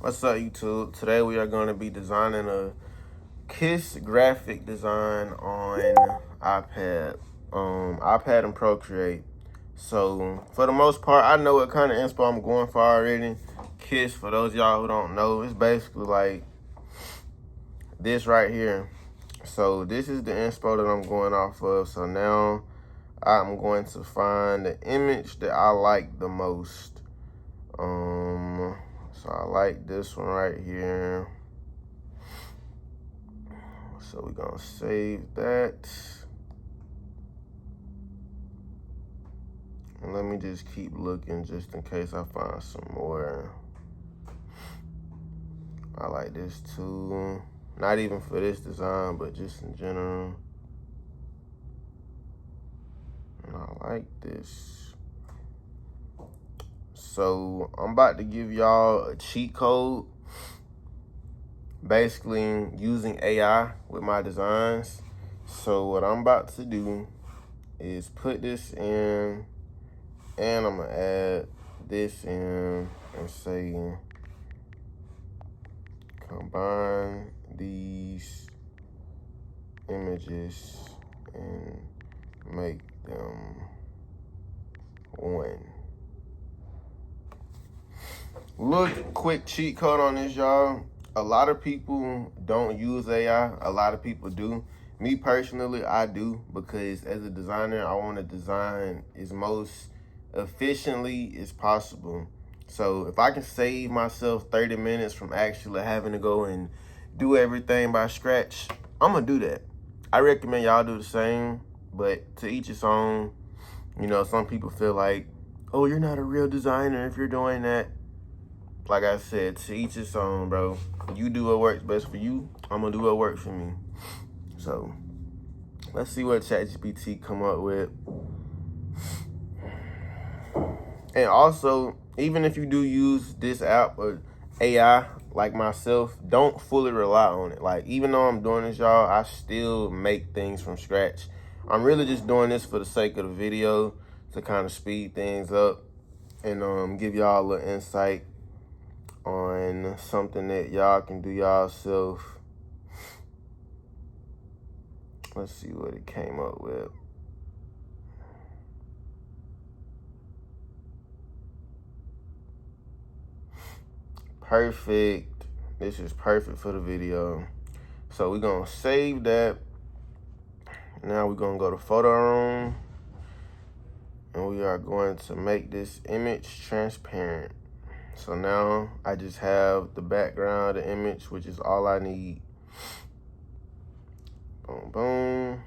What's up, YouTube? Today we are going to be designing a Kiss graphic design on iPad and Procreate. So for the most part, I know what kind of inspo I'm going for already. Kiss, for those of y'all who don't know, it's basically like this right here. So this is the inspo that I'm going off of. So now I'm going to find the image that I like the most. So I like this one right here. So we're gonna save that. And let me just keep looking just in case I find some more. I like this too. Not even for this design, but just in general. And I like this. So I'm about to give y'all a cheat code, basically using AI with my designs. So what I'm about to do is put this in, and I'm gonna add this in and say combine these images and make them one. Look, quick cheat code on this, y'all. A lot of people don't use AI. A lot of people do. Me personally, I do, because as a designer, I want to design as most efficiently as possible. So if I can save myself 30 minutes from actually having to go and do everything by scratch, I'm gonna do that. I recommend y'all do the same, but to each its own. You know, some people feel like, oh, you're not a real designer if you're doing that. Like I said, to each its own, bro. You do what works best for you. I'm gonna do what works for me. So let's see what ChatGPT come up with. And also, even if you do use this app or AI like myself, don't fully rely on it. Like, even though I'm doing this, y'all, I still make things from scratch. I'm really just doing this for the sake of the video, to kind of speed things up and give y'all a little insight on something that y'all can do yourself. Let's see what it came up with. Perfect. This is perfect for the video. So we're gonna save that. Now we're gonna go to photo room, and we are going to make this image transparent. So now I just have the background of the image, which is all I need. Boom, boom.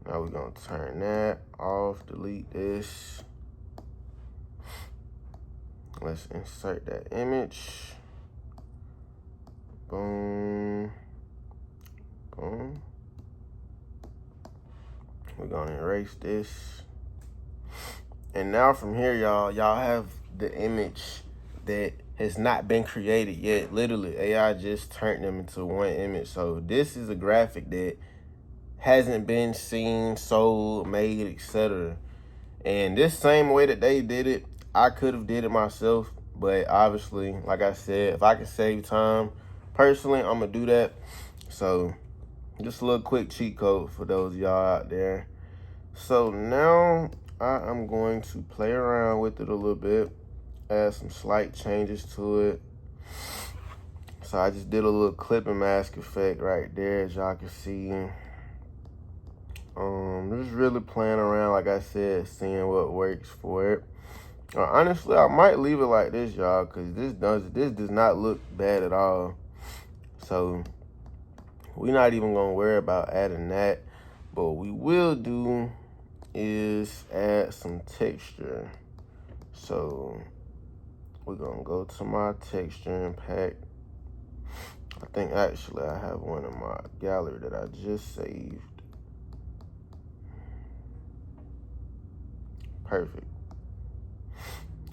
Now we're gonna turn that off, delete this. Let's insert that image. Boom, boom. We're gonna erase this. And now from here, y'all have the image that has not been created yet. Literally, AI just turned them into one image. So this is a graphic that hasn't been seen, sold, made, etc. And this same way that they did it, I could have did it myself. But obviously, like I said, if I can save time, personally, I'm gonna do that. So just a little quick cheat code for those of y'all out there. So now I am going to play around with it a little bit, add some slight changes to it. So I just did a little clip and mask effect right there, as y'all can see. Just really playing around, like I said, seeing what works for it. Honestly, I might leave it like this, y'all, because this does not look bad at all. So we're not even gonna worry about adding that. But what we will do is add some texture. So we're gonna go to my texture pack. I think actually I have one in my gallery that I just saved. Perfect.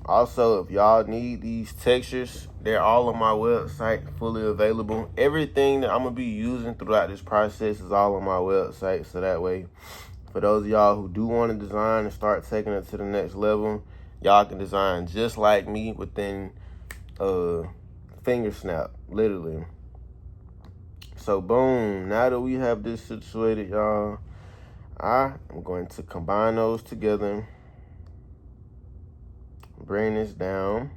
Also, if y'all need these textures, they're all on my website, fully available. Everything that I'm gonna be using throughout this process is all on my website, so that way, for those of y'all who do want to design and start taking it to the next level, y'all can design just like me within finger snap, literally. So boom, now that we have this situated, y'all, I am going to combine those together, bring this down,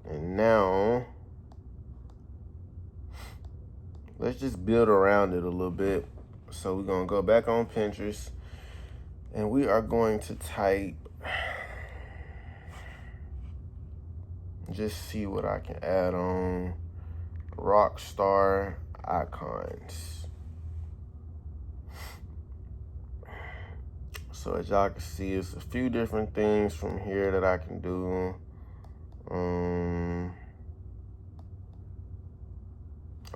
and now let's just build around it a little bit. So we're gonna go back on Pinterest and we are going to type, just see what I can add on, rock star icons. So as y'all can see, it's a few different things from here that I can do.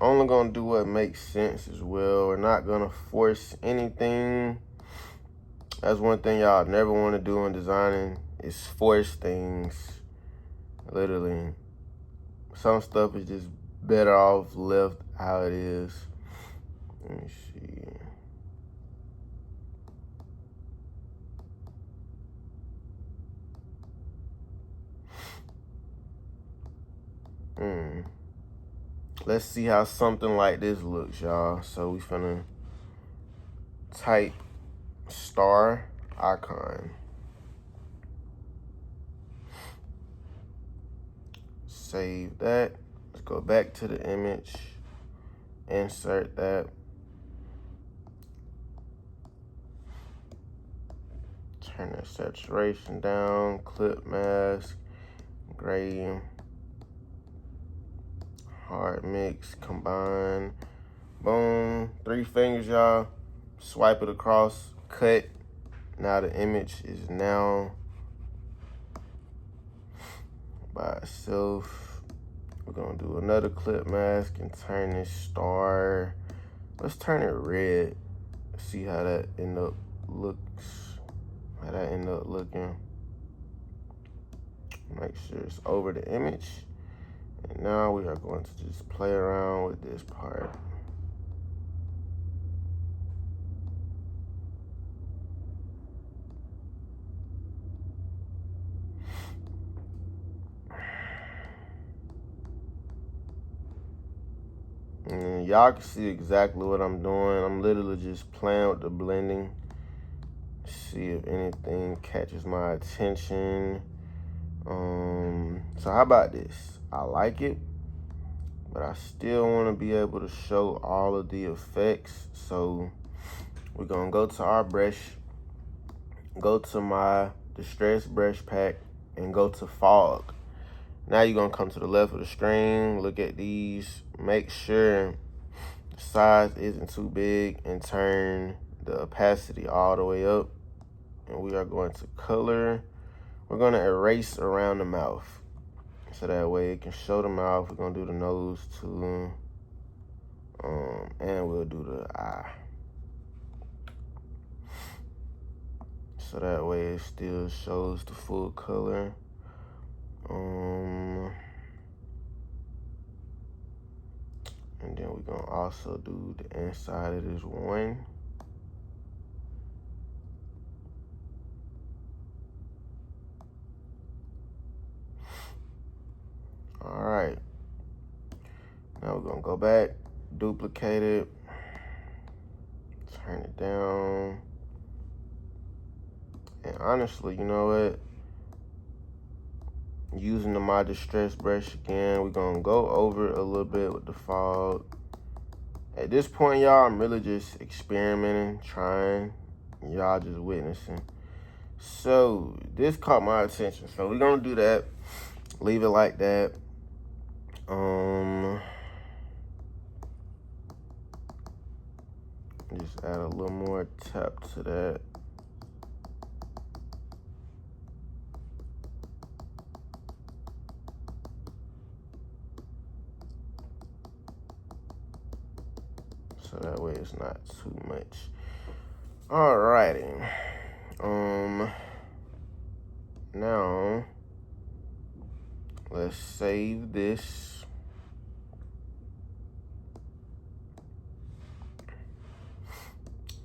Only gonna do what makes sense as well. We're not gonna force anything. That's one thing y'all never want to do in designing, is force things. Literally, some stuff is just better off left how it is. Let me see. Let's see how something like this looks, y'all. So we finna type star icon. Save that. Let's go back to the image. Insert that. Turn the saturation down. Clip mask. Gray. Hard mix. Combine. Boom. 3 fingers, y'all. Swipe it across. Cut. Now the image is now by itself. We're gonna do another clip mask and turn this star. Let's turn it red. See how that end up looks. How that end up looking. Make sure it's over the image. And now we are going to just play around with this part. And y'all can see exactly what I'm doing. I'm literally just playing with the blending. See if anything catches my attention. So how about this? I like it, but I still want to be able to show all of the effects. So we're gonna go to our brush, go to my Distress brush pack, and go to fog. Now you're gonna come to the left of the screen, look at these, make sure the size isn't too big, and turn the opacity all the way up. And we are going to color. We're gonna erase around the mouth, so that way it can show the mouth. We're gonna do the nose too, and we'll do the eye. So that way it still shows the full color. And then we're gonna also do the inside of this one. All right. Now we're gonna go back, duplicate it, turn it down. And honestly, you know what? Using my Distress brush again, we're gonna go over it a little bit with the fog. At this point, y'all, I'm really just experimenting, trying. Y'all just witnessing. So this caught my attention. So we're gonna do that. Leave it like that. Just add a little more tap to that. So that way it's not too much. Alrighty. Now let's save this.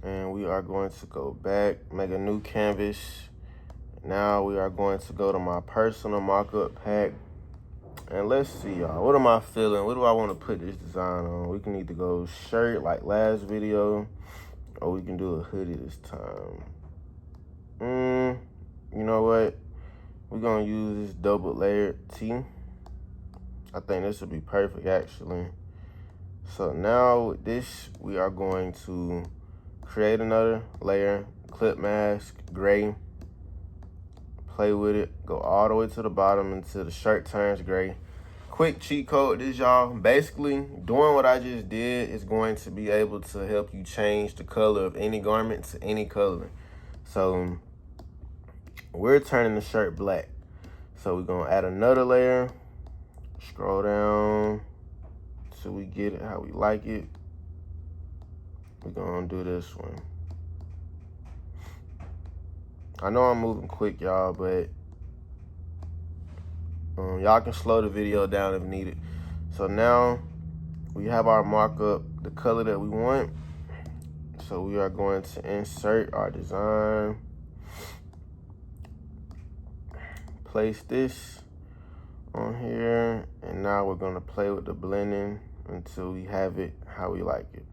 And we are going to go back, make a new canvas. Now we are going to go to my personal mockup pack. And let's see, y'all. What am I feeling? What do I want to put this design on? We can either go shirt like last video, or we can do a hoodie this time. You know what? We're going to use this double layered tee. I think this will be perfect, actually. So now with this, we are going to create another layer, clip mask, gray, play with it, go all the way to the bottom until the shirt turns gray. Quick cheat code this, y'all. Basically, doing what I just did is going to be able to help you change the color of any garment to any color. So we're turning the shirt black. So we're gonna add another layer, scroll down till we get it how we like it. We're gonna do this one. I know I'm moving quick, y'all, but y'all can slow the video down if needed. So now we have our markup, the color that we want. So we are going to insert our design, place this on here, and now we're gonna play with the blending until we have it how we like it.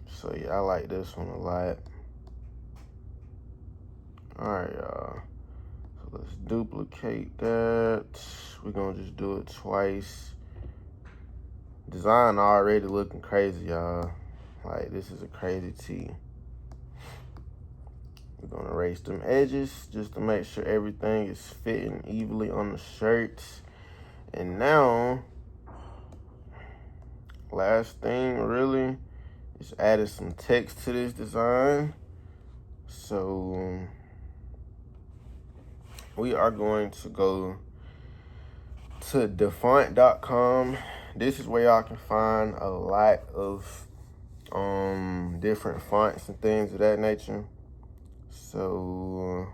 So yeah, I like this one a lot. All right, y'all. So let's duplicate that. We're gonna just do it twice. Design already looking crazy, y'all. Like, this is a crazy tee. We're gonna erase them edges just to make sure everything is fitting evenly on the shirts. And now, last thing really is adding some text to this design. So we are going to go to defont.com. This is where y'all can find a lot of different fonts and things of that nature. So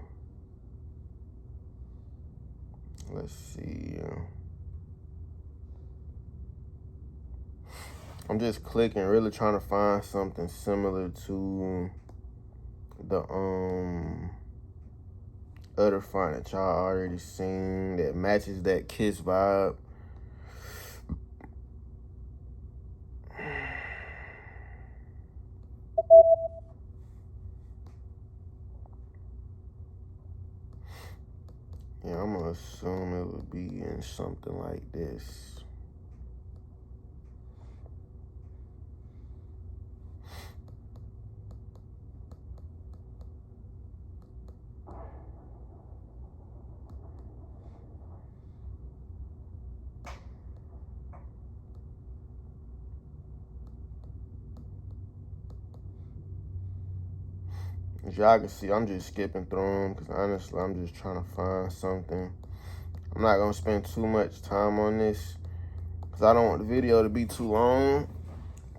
let's see. I'm just clicking, really trying to find something similar to the other font that y'all already seen that matches that Kiss vibe. Yeah, I'm gonna assume it would be in something like this. As y'all can see, I'm just skipping through them because honestly, I'm just trying to find something. I'm not gonna spend too much time on this because I don't want the video to be too long.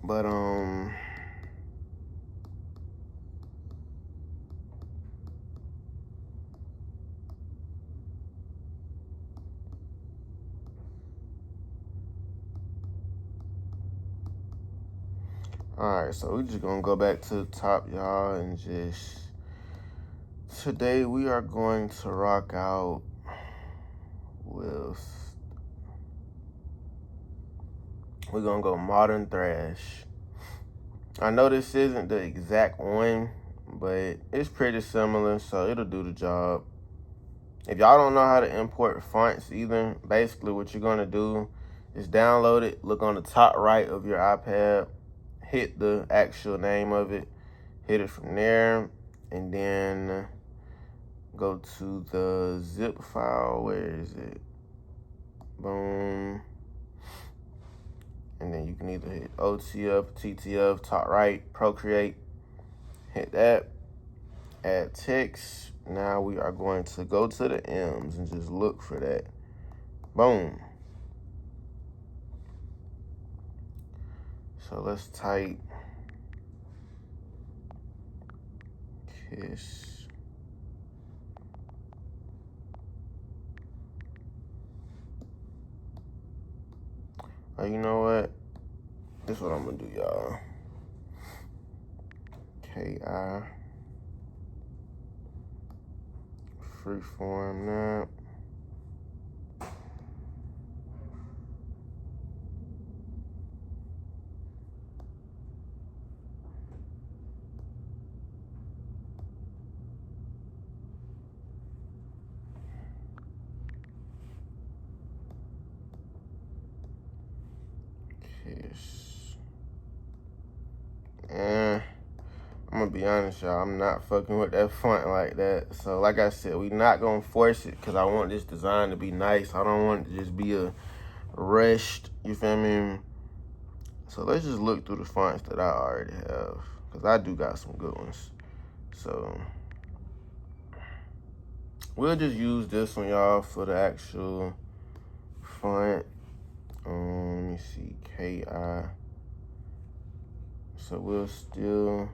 But all right, so we're just gonna go back to the top, y'all, and just today we are going to rock out with, we're gonna go modern thrash. I know this isn't the exact one, but it's pretty similar, so it'll do the job. If y'all don't know how to import fonts either, basically what you're gonna do is download it, look on the top right of your iPad, hit the actual name of it, hit it from there, and then go to the zip file. Where is it? Boom. And then you can either hit OTF, TTF, top right, Procreate, hit that, add text. Now we are going to go to the M's and just look for that. Boom. So let's type kiss. Oh, you know what? This is what I'm gonna do, y'all. KI. Freeform that. this. And I'm gonna be honest, y'all, I'm not fucking with that font like that. So like I said, we not gonna force it because I want this design to be nice. I don't want it to just be a rushed, you feel me? So let's just look through the fonts that I already have, because I do got some good ones. So we'll just use this one, y'all, for the actual font. Let me see, KI. So we'll still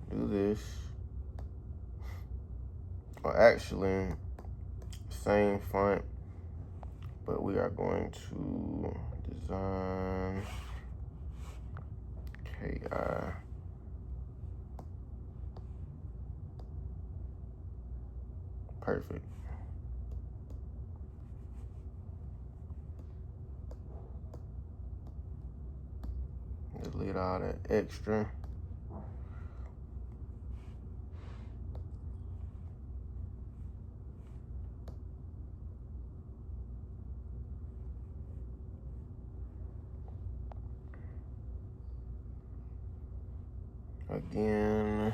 do this. Or actually, same font, but we are going to design KI. Perfect. Delete all that extra. Again.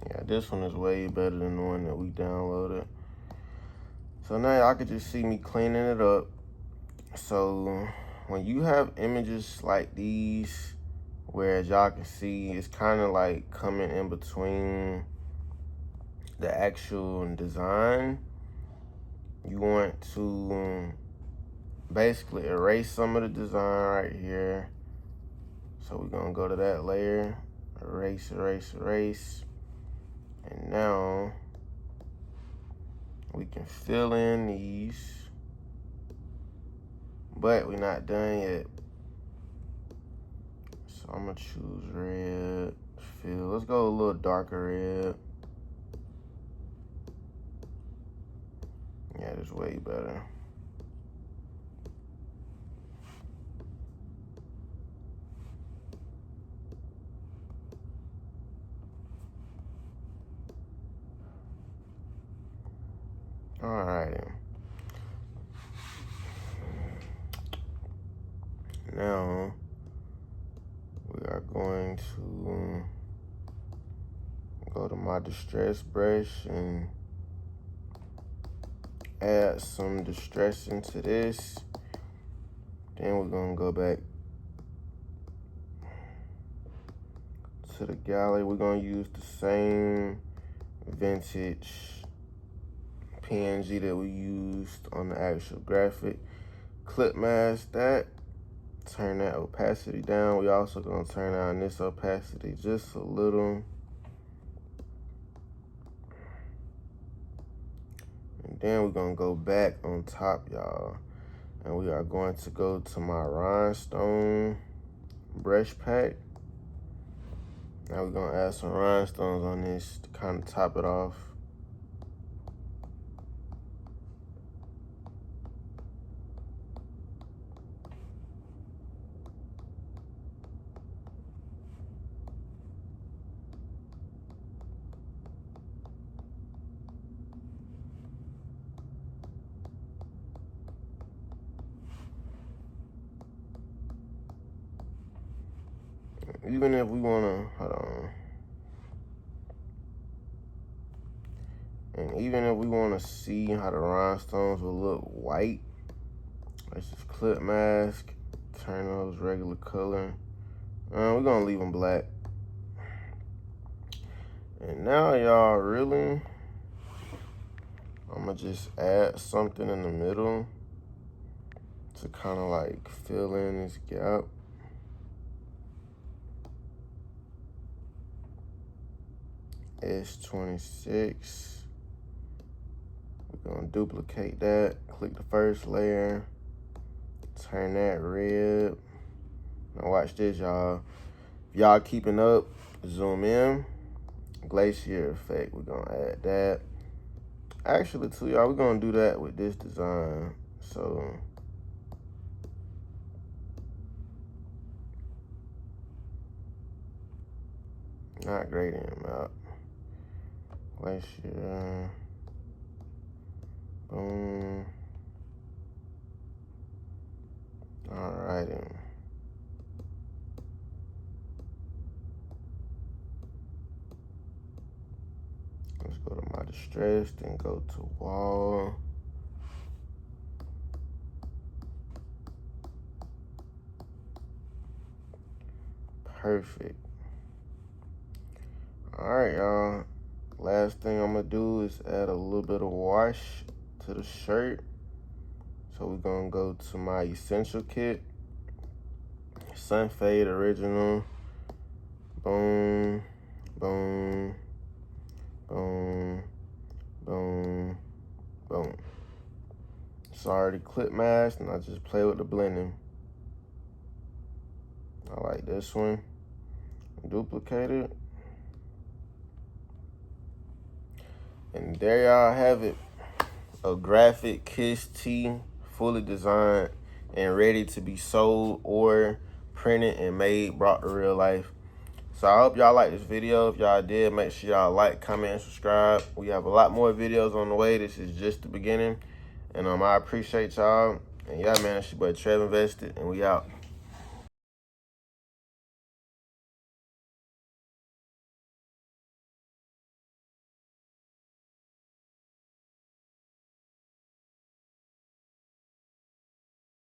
Yeah, this one is way better than the one that we downloaded. So now y'all can just see me cleaning it up. So when you have images like these, where as y'all can see, it's kind of like coming in between the actual design, you want to basically erase some of the design right here. So we're gonna go to that layer, erase, erase, erase. And now we can fill in these, but we're not done yet. So I'm gonna choose red, fill. Let's go a little darker red. Yeah, that's way better. All right. Now we are going to go to my distress brush and add some distress into this. Then we're gonna go back to the gallery. We're gonna use the same vintage PNG that we used on the actual graphic. Clip mask that, turn that opacity down. We also gonna turn down this opacity just a little. And then we're gonna go back on top, y'all. And we are going to go to my rhinestone brush pack. Now we're gonna add some rhinestones on this to kind of top it off. Even if we wanna, hold on. And even if we wanna see how the rhinestones will look white, let's just clip mask, turn those regular color. We're gonna leave them black. And now y'all really, I'm gonna just add something in the middle to kind of like fill in this gap. S26. We're gonna duplicate that, click the first layer, turn that red. Now watch this, y'all. If y'all keeping up, zoom in, glacier effect, we're gonna add that. Actually, too, y'all, we're gonna do that with this design. So not gradient map. Place your boom. Alrighty. Let's go to my distressed and go to wall. Perfect. Alright, y'all. Last thing I'm gonna do is add a little bit of wash to the shirt. So we're gonna go to my essential kit. Sun Fade Original. Boom, boom, boom, boom, boom. It's already clip masked, and I just play with the blending. I like this one. Duplicate it. And there y'all have it. A graphic Kiss tee, fully designed and ready to be sold or printed and made, brought to real life. So I hope y'all like this video. If y'all did, make sure y'all like, comment, and subscribe. We have a lot more videos on the way. This is just the beginning. And I appreciate y'all. And yeah, man, it's your boy Trev.invested, and we out.